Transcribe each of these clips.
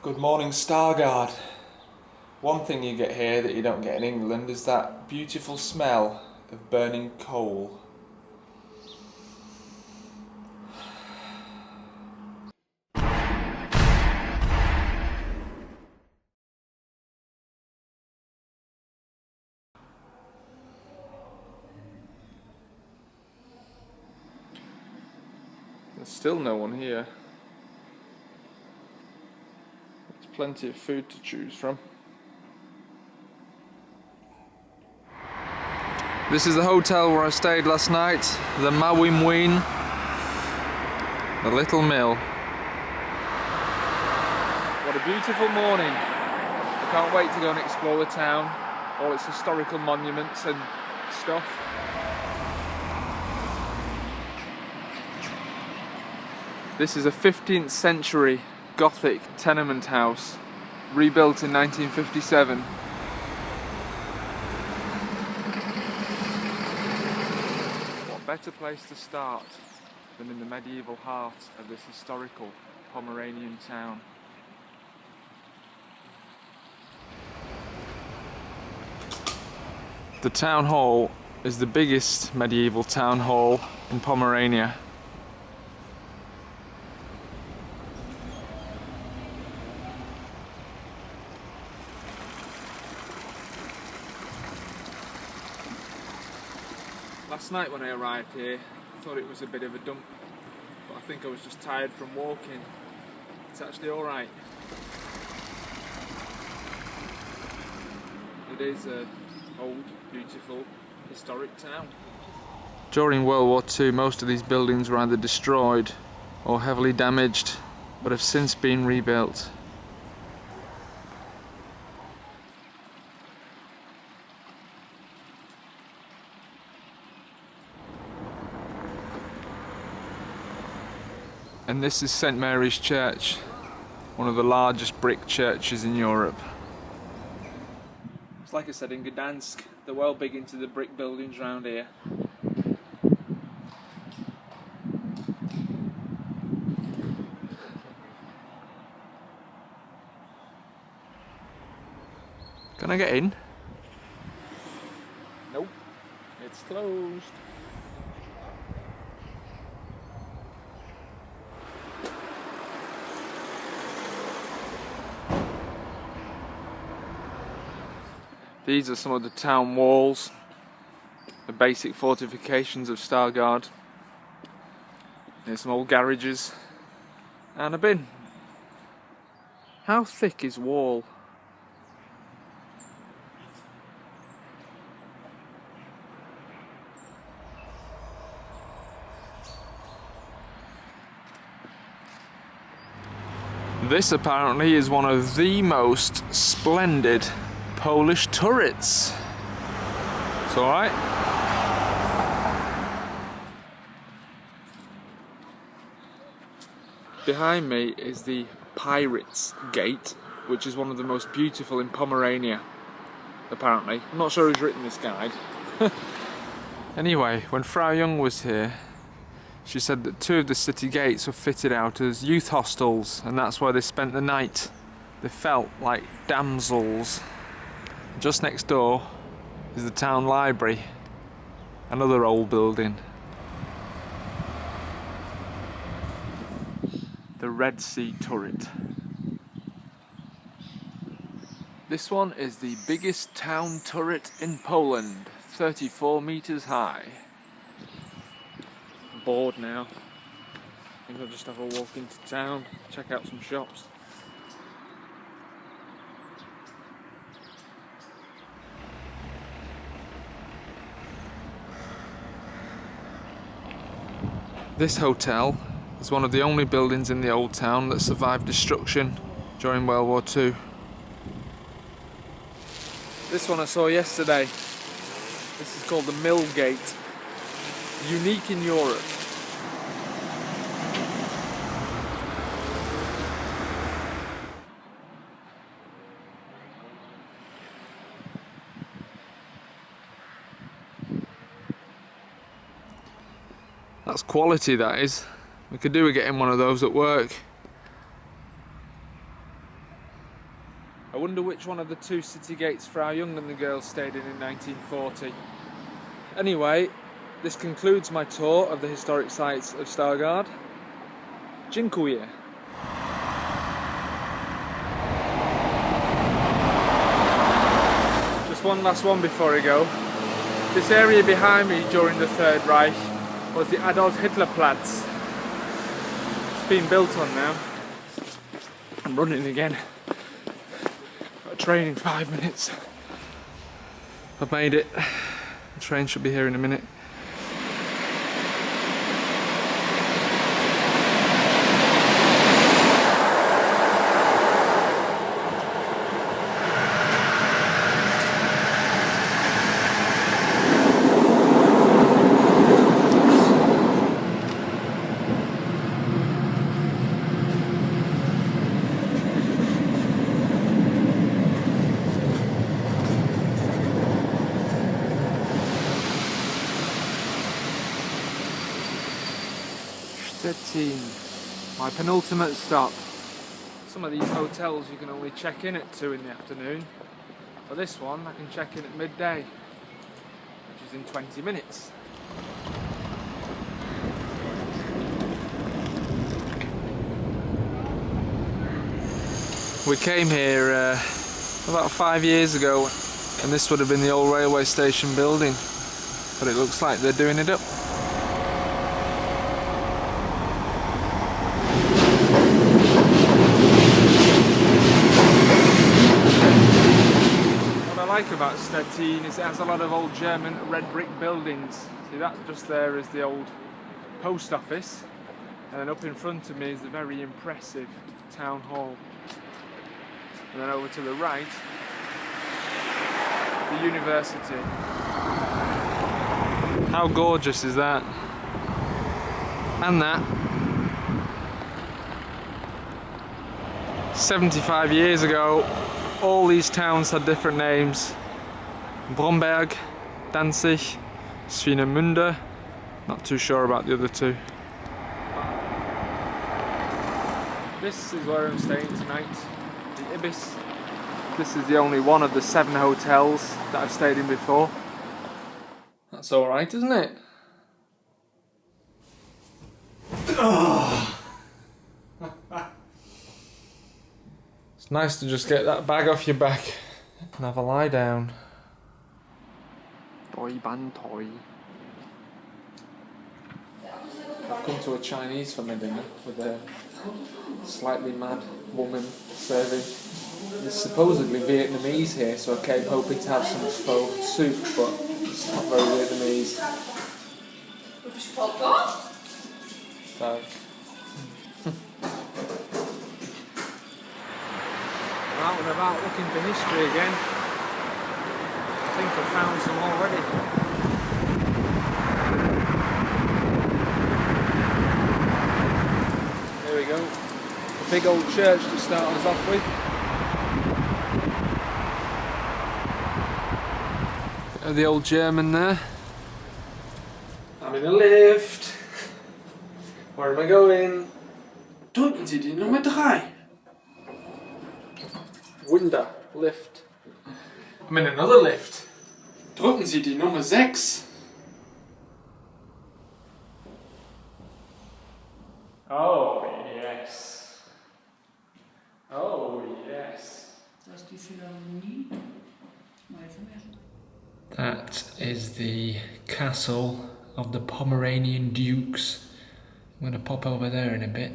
Good morning, Stargard. One thing you get here that you don't get in England is that beautiful smell of burning coal. There's still no one here. There's plenty of food to choose from. This is the hotel where I stayed last night, the Mawimween, the Little Mill. What a beautiful morning. I can't wait to go and explore the town, all its historical monuments and stuff. This is a 15th century Gothic tenement house, rebuilt in 1957. What better place to start than in the medieval heart of this historical Pomeranian town. The town hall is the biggest medieval town hall in Pomerania. Last night when I arrived here, I thought it was a bit of a dump, but I think I was just tired from walking. It's actually alright. It is an old, beautiful, historic town. During World War II, most of these buildings were either destroyed or heavily damaged, but have since been rebuilt. And this is St. Mary's Church, one of the largest brick churches in Europe. It's like I said in Gdansk, they're well big into the brick buildings around here. Can I get in? Nope, it's closed. These are some of the town walls, the basic fortifications of Stargard. There's some old garages and a bin. How thick is wall? This apparently is one of the most splendid Polish turrets. It's alright. Behind me is the Pirates Gate, which is one of the most beautiful in Pomerania, apparently. I'm not sure who's written this guide. Anyway, when Frau Young was here, she said that 2 of the city gates were fitted out as youth hostels, and that's where they spent the night. They felt like damsels. Just next door is the town library, another old building. The Red Sea Turret. This one is the biggest town turret in Poland, 34 meters high. I'm bored now. I think I'll just have a walk into town, check out some shops. This hotel is one of the only buildings in the old town that survived destruction during World War II. This one I saw yesterday. This is called the Mill Gate. Unique in Europe. That's quality, that is. We could do with getting one of those at work. wonder which one of the two city gates Frau Young and the girls stayed in 1940. Anyway, this concludes my tour of the historic sites of Stargard. Dziękuję. Just one last one before I go. This area behind me during the Third Reich was the Adolf Hitler Platz. It's been built on now. I'm running again. Got a train in 5 minutes. I've made it. The train should be here in a minute. Szczecin, my penultimate stop. Some of these hotels you can only check in at 2 in the afternoon, but this one I can check in at midday, which is in 20 minutes. We came here about 5 years ago, and this would have been the old railway station building, but it looks like they're doing it up. About Szczecin is it has a lot of old German red brick buildings. See that just there is the old post office, and then up in front of me is the very impressive town hall, and then over to the right the university. How gorgeous is that? And that 75 years ago all these towns had different names. Bromberg, Danzig, Swinemünde. Not too sure about the other two. This is where I'm staying tonight, the Ibis. This is the only one of the 7 hotels that I've stayed in before. That's alright, isn't it? It's nice to just get that bag off your back and have a lie down. I've come to a Chinese for my dinner with a slightly mad woman serving. It's supposedly Vietnamese here, so I came hoping to have some pho soup, but it's not very Vietnamese. So. I'm out and about looking for history again. I think I've found some already. There we go. A big old church to start us off with. The old German there. I'm in a lift. Where am I going? Drücken Sie die Nummer 3. Window, lift. I'm in another lift. Drücken Sie die Nummer 6. Oh yes. Oh yes. That is the castle of the Pomeranian dukes. I'm going to pop over there in a bit.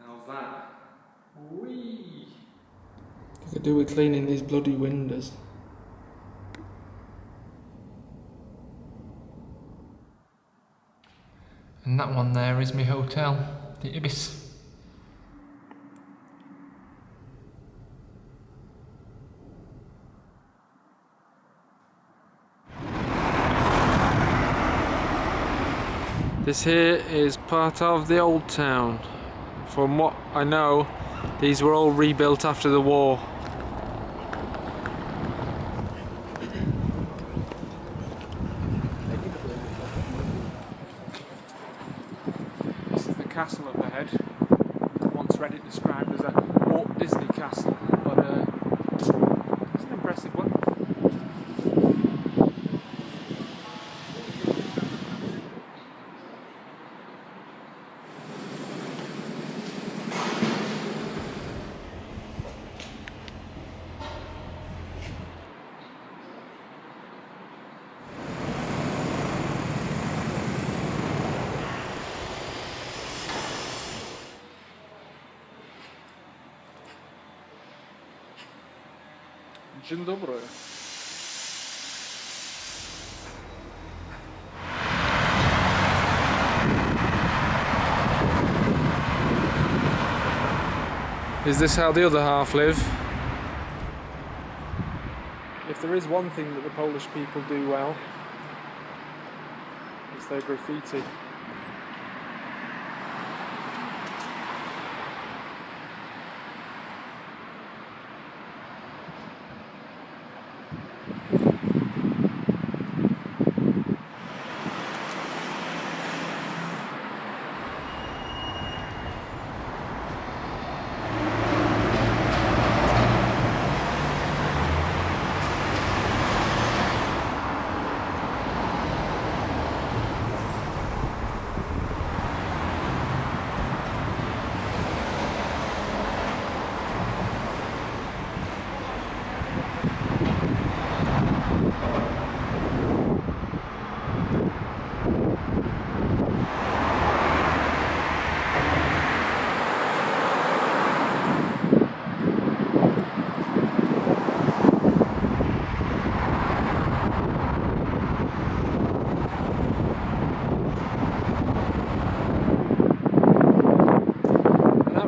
How's that? Whee! I could do with cleaning these bloody windows. And that one there is my hotel, the Ibis. This here is part of the old town. from what I know, these were all rebuilt after the war. This is the castle up ahead. Once read it described as a Walt Disney castle, but it's an impressive one. Dzień dobry. Is this how the other half live? If there is one thing that the Polish people do well, it's their graffiti.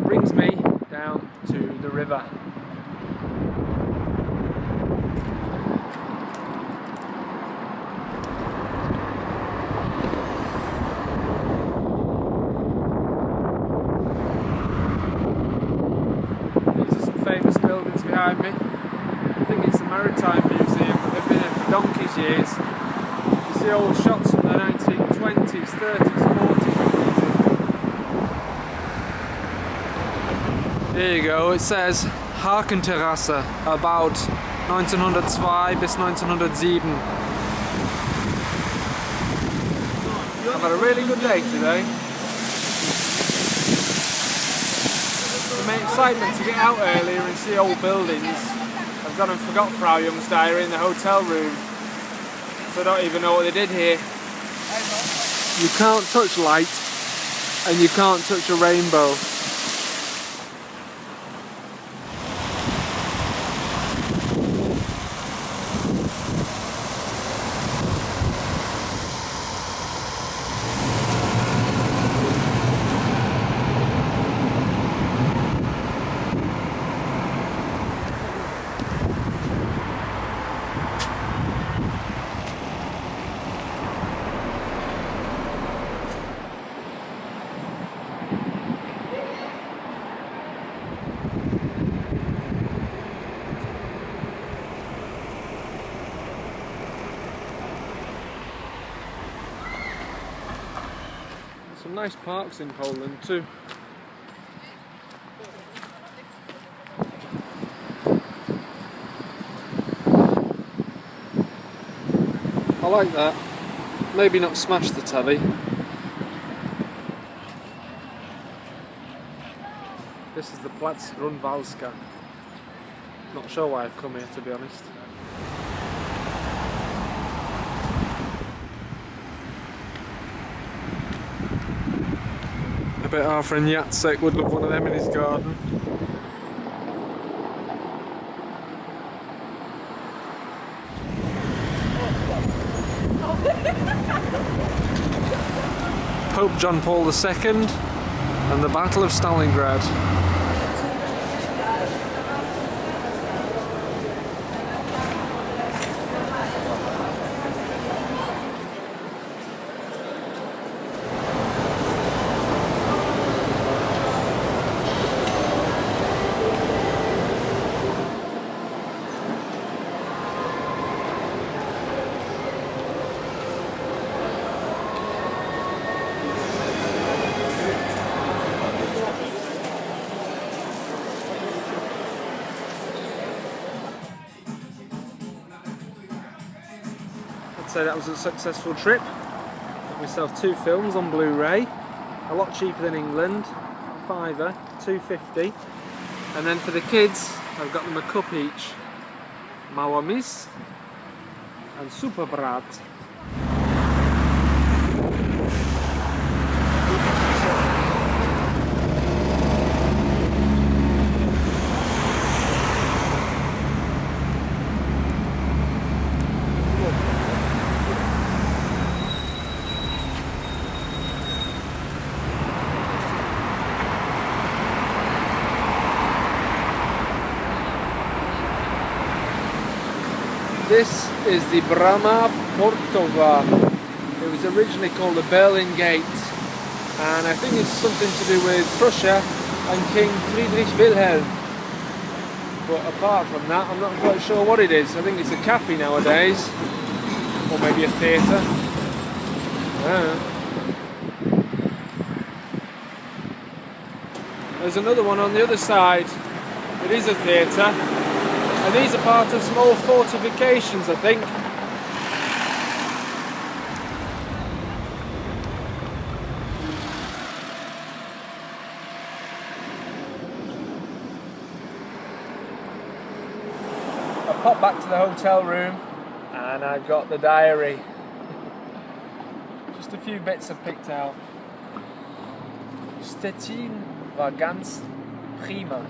Brings me down to the river. These are some famous buildings behind me. I think it's the Maritime Museum. They've been here for donkey's years. You see old shots from the 1920s, 30s, 40s. There you go, it says Hakenterrasse, about 1902 bis 1907. I've had a really good day today. The main excitement to get out earlier and see old buildings. I've gone and forgot Frau Young's diary in the hotel room, so I don't even know what they did here. You can't touch light, and you can't touch a rainbow. Some nice parks in Poland too. I like that. Maybe not smash the telly. This is the Plac Grunwaldzka. Not sure why I've come here, to be honest. I bet our friend Jacek would love one of them in his garden. Pope John Paul II and the Battle of Stalingrad. I'd say that was a successful trip. Got myself 2 films on Blu-ray, a lot cheaper than England, £5, £2.50. And then for the kids, I've got them a cup each. Małamis and Superbrat. This is the Brama Portova. It was originally called the Berlin Gate, and I think it's something to do with Prussia and King Friedrich Wilhelm. But apart from that, I'm not quite sure what it is. I think it's a cafe nowadays, or maybe a theatre. I don't know. There's another one on the other side. It is a theatre. And these are part of small fortifications, I think. I popped back to the hotel room and I got the diary. Just a few bits I've picked out. Szczecin war ganz prima.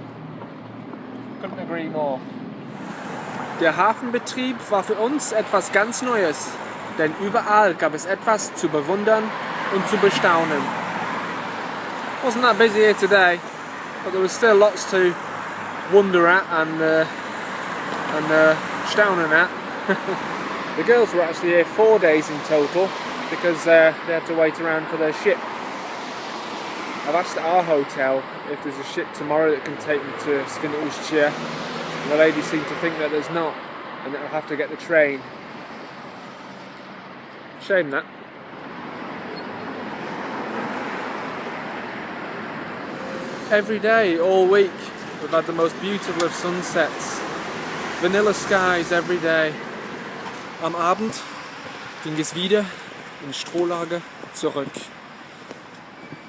Couldn't agree more. Der Hafenbetrieb war für uns etwas ganz Neues, denn überall gab es etwas zu bewundern und zu bestaunen. Wasn't that busy here today, but there was still lots to wonder at and staunen at. The girls were actually here 4 days in total because they had to wait around for their ship. I've asked at our hotel if there's a ship tomorrow that can take me to Świnoujście. The ladies seem to think that there's not, and that I'll have to get the train. Shame that. Every day, all week, we've had the most beautiful of sunsets. Vanilla skies every day. Am Abend ging es wieder in Strohlager zurück.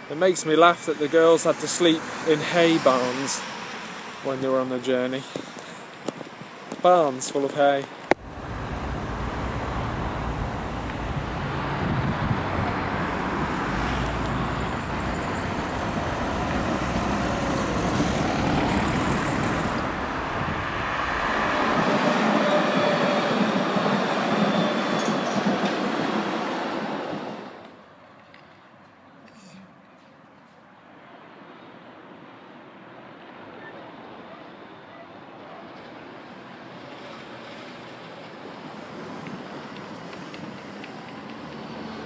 It makes me laugh that the girls had to sleep in hay barns when they were on the journey. Barns full of hay.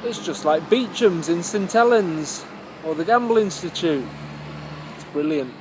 It's just like Beecham's in St Helens or the Gamble Institute. It's brilliant.